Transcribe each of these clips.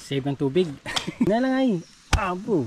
Save ng tubig. Na lang ay. Abo.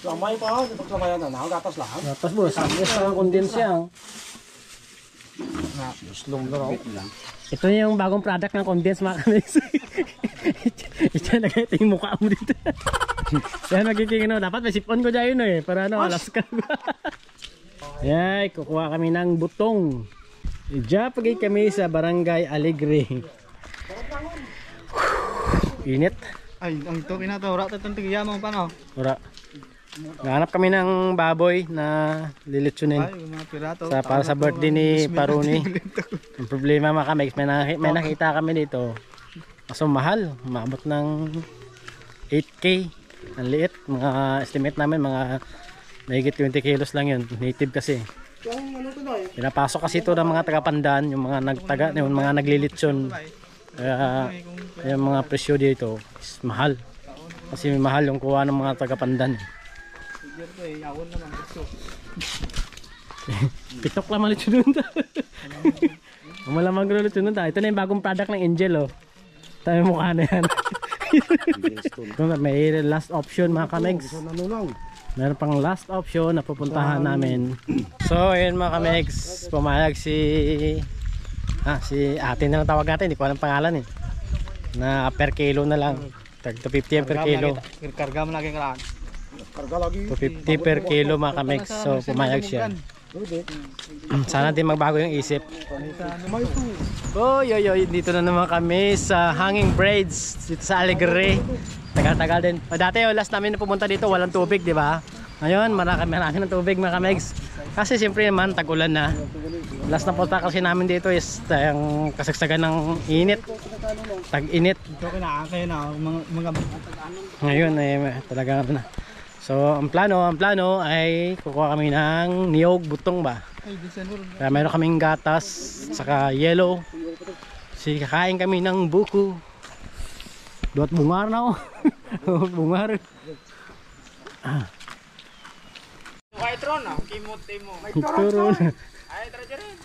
Lamay pa, pagsamayan na, gatas lang. Gatas boss, ang condense yan. Slong lang. Ito yung bagong product ng condense mga kamigs. Ito lagay ito yung mukha mo dito. Yan magiging ano, dapat may sipon ko dyan yun eh, para ano, alas ka. Yan, kukuha kami ng butong. Diyan pagay kami sa Barangay Alegre. Init. Ay, ang ito kinatawra ito itong tigiyamang pa no? Ora. Nahanap kami ng baboy na lilitsunin. Ay, mga pirato. Para sa birthday ni Paruni. Ang problema mga kamigs, may nakita kami dito. Kaso mahal, umabot ng 8K. Ang liit, mga estimate namin mga mahigit 20 kilos lang yun. Native kasi. Pinapasok kasi ito ng mga taga-Pandan, yung mga naglilitsyon. Kaya yung mga presyo dito is mahal. Kasi mahal yung kuha ng mga taga-Pandan. Pitok lang malitsyon nun. Malamang litsyon nun. Ito na yung bagong product ng Angel oh. Tayo mukha na yan. May last option mga kamigs. Meron pang last option na pupuntahan namin. So ayun mga kamigs, pumayag si ate na lang tawag natin, hindi ko alam pangalan eh. Na per kilo na lang. Tag 250 per kilo. Karga mo lagi karaan. Karga lagi. 250 per kilo mga kamigs. So pumayag siya. Sana din magbago yung isip. Oy, dito na naman kami sa Hanging Braids dito sa Alegre. Tagal-tagal din. Dati last namin na pumunta dito walang tubig, di ba? Ngayon marami ng tubig mga kamigs. Kasi siyempre naman tag-ulan na. Last na punta kasi namin dito is yung kasagsagan ng init. Tag-init. Ito kinaakay na mga ngayon ay talaga na. So ang plano ay kukuha kami ng niyog butong ba. Kaya meron kaming gatas saka yellow. Kakain kami ng buko. Duat bungar na oh. Bungar. White-ron ah, kimot mo. White-ron. Ay, tara rin.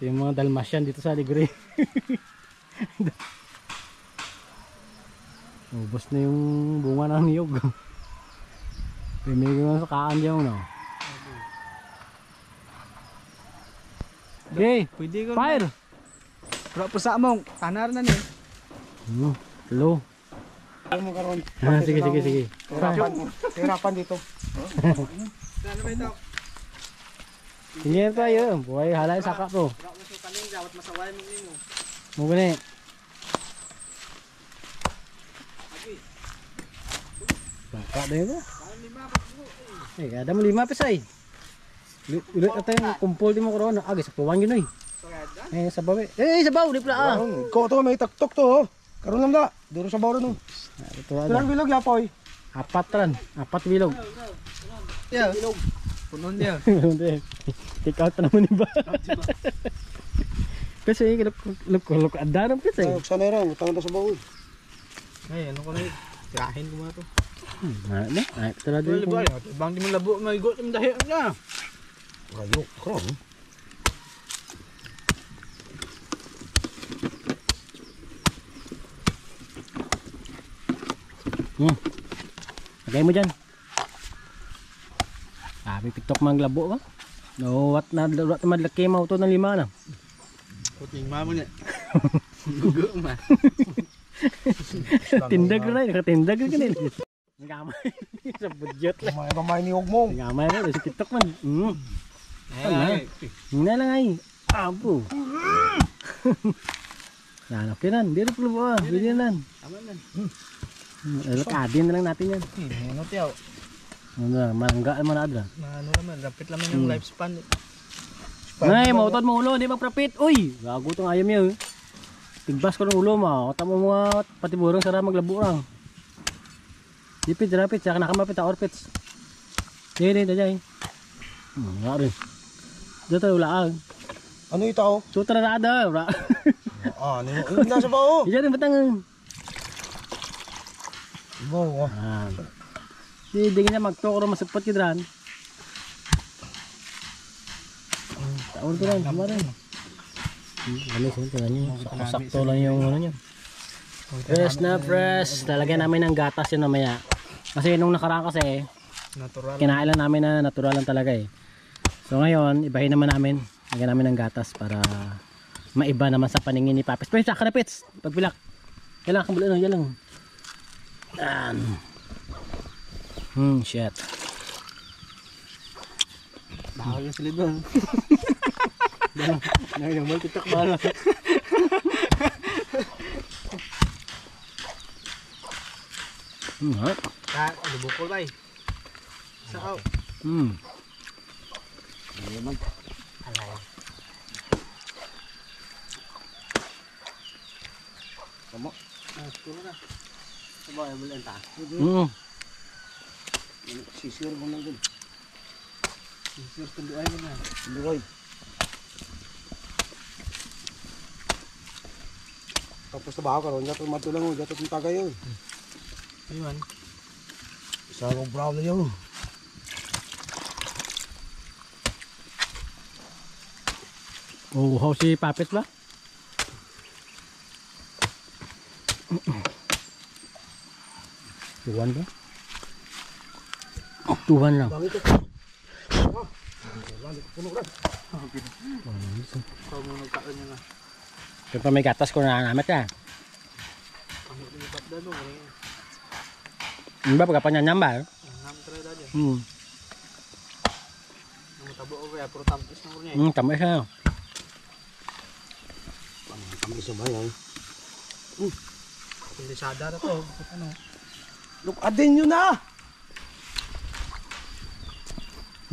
Yung mga Dalmatian dito sa Alegre. Ubos na yung bunga ng niyog. Pimigil na sa kaan dyan no. Okay, pwede ko fire! Pero po sa among, tanar na niya. Hello. Sige. Hirapan dito. Ano ba ito? Tingin tayo. Buhay halay saka to. Mugani. Baka na yun. Ada mo 5 pesay. Ulit na tayo kumpul di mo korona. Sa puwan yun sa bawi. Sa bawi di pala Ko to may taktok to oh. Karon lang da. Duro sa bawro no. Ilang bilog ya poy? 4 bilog. Yeah. Punon niya. Take out naman ni ba? Kasi look adaran kasi. Sana ra utang na sa bawi. Ay ano ko na tirahin ko mga to. Ay talaga dito. Bang di mo labo maigot im dahi na. Rayo ko. Lagay mo dyan. Sabi pitok mang labo ba? No, what madlaki mo to ng 5 na. Puting mamo niya. Gugo ma. Tindag na nakatindag ka nila. Ngamay sa budget lang. Gamay ni Ugmong. Ngamay na si pitok man. Hindi lang ay. Abo. Kinan, dito pala ba? Bilhin nan. Tama man. Kadin na lang natin yan. Ano tiyaw? Mangga naman adra. Ano naman, rapid naman yung lifespan. Ngay, mautod mo ulo, hindi magprapit. Uy, gago itong ayam niya. Tigbas ko ng ulo mo. Tama mo nga, pati burang sarap maglabo lang. Dipit, rapid, saka nakamapit ang orpits. Hindi, dajay. Nga rin. Dito tayo ulaang. Ano ito? Sutra na ada. Ano yung nasa bao? Diyan rin batang. Wow. Hindi na magtokro masupot ka dran. Taon ko lang, tama rin. Galis mo, tingnan nyo. Sakto lang yung ano nyo. Fresh na fresh. Lalagyan namin ng gatas yun mamaya. Kasi nung nakaraan kasi, kinain lang namin na natural lang talaga eh. So ngayon, ibahin naman namin. Lagyan namin ng gatas para maiba naman sa paningin ni Papis. Pero sa kanapits, pagbilak. Kailangan kang bulan, yan lang. Shit. Bawal yung silid doon. Naman, titak bala. Lubukol ba eh. Sakaw. Alay. Kamu? Tulo na. Sabay, bulan ta. Sisir mo lang dun. Sisir, tunduay mo na. Tunduay. Tapos na ba ako? Jato matulang mo. Jato kong tagay yun. Ayun. Isa akong brown na yun. How si Papit ba? Tuwan ba? Tuwan lang. Ito may gatas ko na namin ka. Ano ba pagkapanyan ba? Tamis na. Tamis na ba yan? Kondensada na to. Ano? Look, adin nyo na!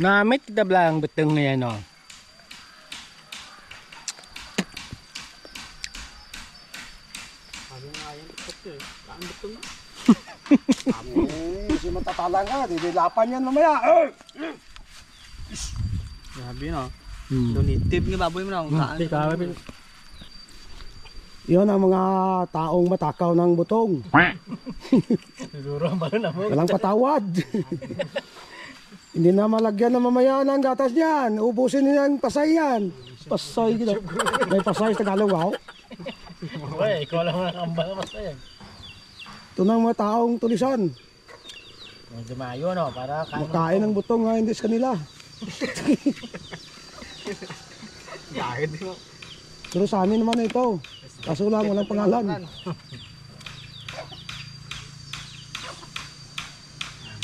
Namit kita blang beteng na yan o. Sabi nga yan, ito eh. Saan beteng na? Kasi matatalang ka. Didilapan yan mamaya. Sabi na. Donitib nga baboy mo na. Yun ang mga taong matakaw ng butong. Siguro ang balo na mo. Walang patawad. Hindi na malagyan na mamaya ng gatas niyan. Ubusin niya ang pasay yan. Pasay kita. May pasay sa Tagalog ako. Uy, ikaw lang ang ambal na pasay. Ito ng mga taong tulisan. Dumayo no, para makain ng butong nga hindi sa kanila. Pero sa amin naman ito. Kaso lang walang pangalan.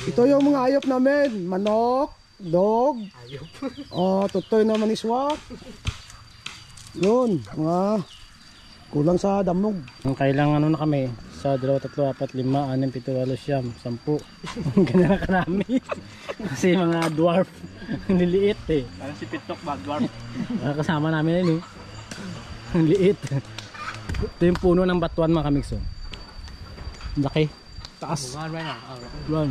Ito yung mga ayop namin. Manok, dog. Tutoy na maniswak. Yun, mga kulang sa damnog. Kailangan ano na kami. Sa 2, 3, 4, 5, 6, 7, 8, 9, 10. Ganyan na karami. Kasi mga dwarf. Niliit eh. Parang si Pitok ba, dwarf? Kasama namin yun eh. Ang liit. Ito yung puno ng batuan mga kamigso. Laki. Taas. Batuan.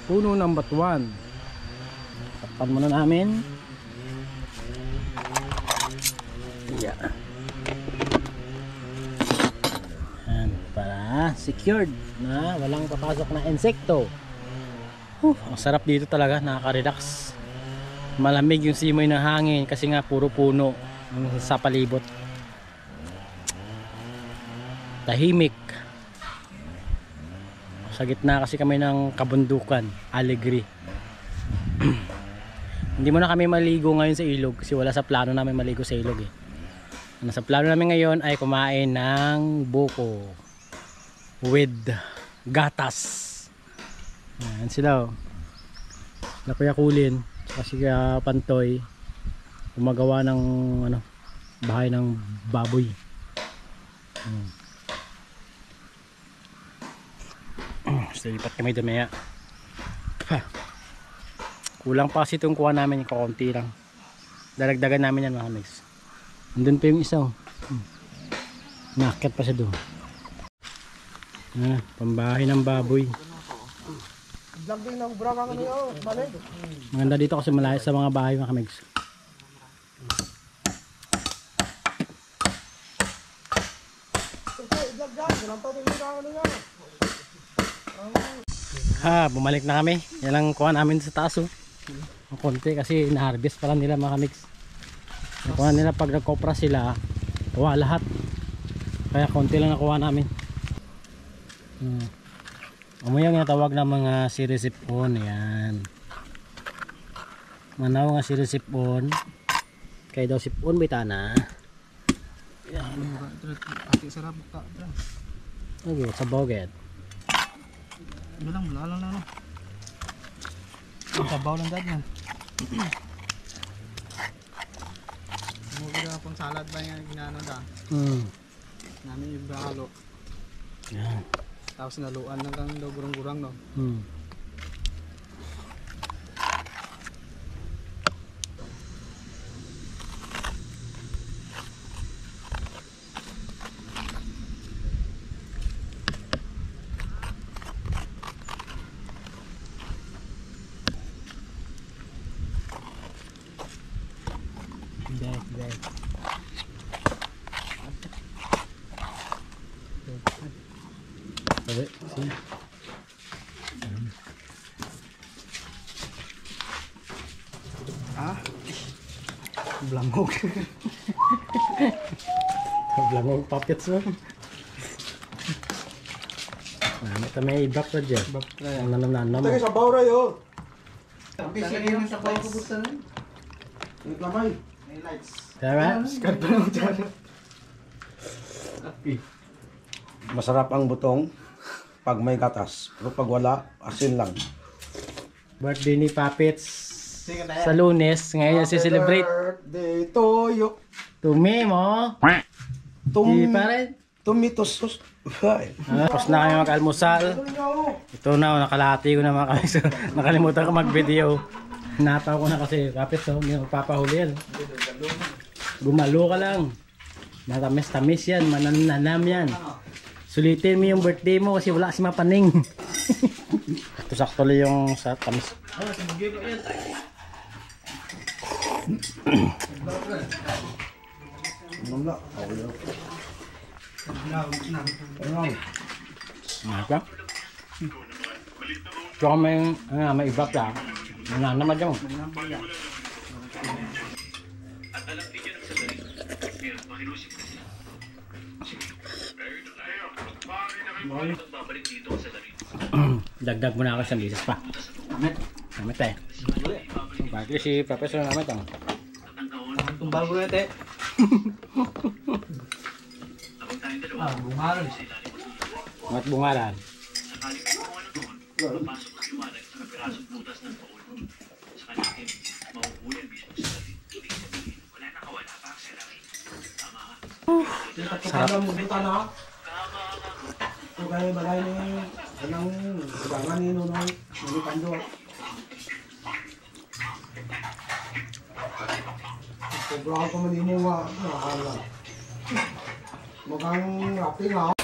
Puno ng batuan. Takpan muna namin. Yeah. And para secured na walang papasok na insekto. Ang sarap dito talaga, nakaka-relax. Malamig yung simoy ng hangin kasi nga puro puno sa palibot. Tahimik. Sa gitna kasi kami ng kabundukan, Alegre. Hindi mo na kami maligo ngayon sa ilog kasi wala sa plano namin maligo sa ilog eh. Nasa plano namin ngayon ay kumain ng buko with gatas. Ayan sila oh. Na Kuya Kulin kasi Pantoy gumagawa ng ano, bahay ng baboy. So lipat kami dumaya. Kulang pa kasi itong kuha namin, kaunti lang. Daragdagan namin yan mga mix. Andun pa yung isa. Nakakit pa siya doon. Pambahay ng baboy. Maganda dito kasi malayo sa mga bahay mga mix. Bumalik na kami. Yan lang kuha namin sa taas, oh. Ang konti kasi na-harvest pala nila mga mix. Nakuha nila pag nagkopra sila, kuha lahat. Kaya konti lang nakuha namin. Yung natawag ng mga sirisipon. Yan. Manaw nga sirisipon. Kaya daw sipon bitana. Yan. Ati sarap ka. Okay, sa boget. Bilang mula lang na. Sabaw lang dad yan. Mugod akong salad ba yung ginano da? Namin yung bahalo. Yan. Tapos naluan lang kang daw gurang-gurang no? Bek. Sabi, sini. Blangog. Blangog puppets mo. Ito may ibak na dyan. Ang nanam-nanam. Ito sa bawra yun. Busy yun sa bawra ko gusto na. Naglamay. May lights. Tara? Scar pa lang dyan. Masarap ang butong pag may gatas. Pero pag wala, asin lang. Birthday ni Puppets sa Lunes. Ngayon si celebrate. Birthday to you. Tumi mo. Di pa rin. Tumitos. Tapos na kayo mag-almusal. Ito na, nakalahati ko na mga kami. Nakalimutan ko mag-video. Nataw ko na kasi Puppets, hindi magpapahuli yan. Gumalo ka lang. Matamis-tamis yan, mananam yan. Sulitin mo yung birthday mo kasi wala si Mapaning. Ito sakto lang yung sa tamis. Apa? Tsaka may iba pa. Nanamad yun. Dagdag mo na ako sa misis pa. Damit eh. Bakit si Professor namit ang Tumbal ko na ito. Bungaran. mat bungaran. Sarap. Bagay ni anang gangan ni Nonoy, ni Pando. Sobrang ko man mo nga, nakakala. Mukhang rapting ha.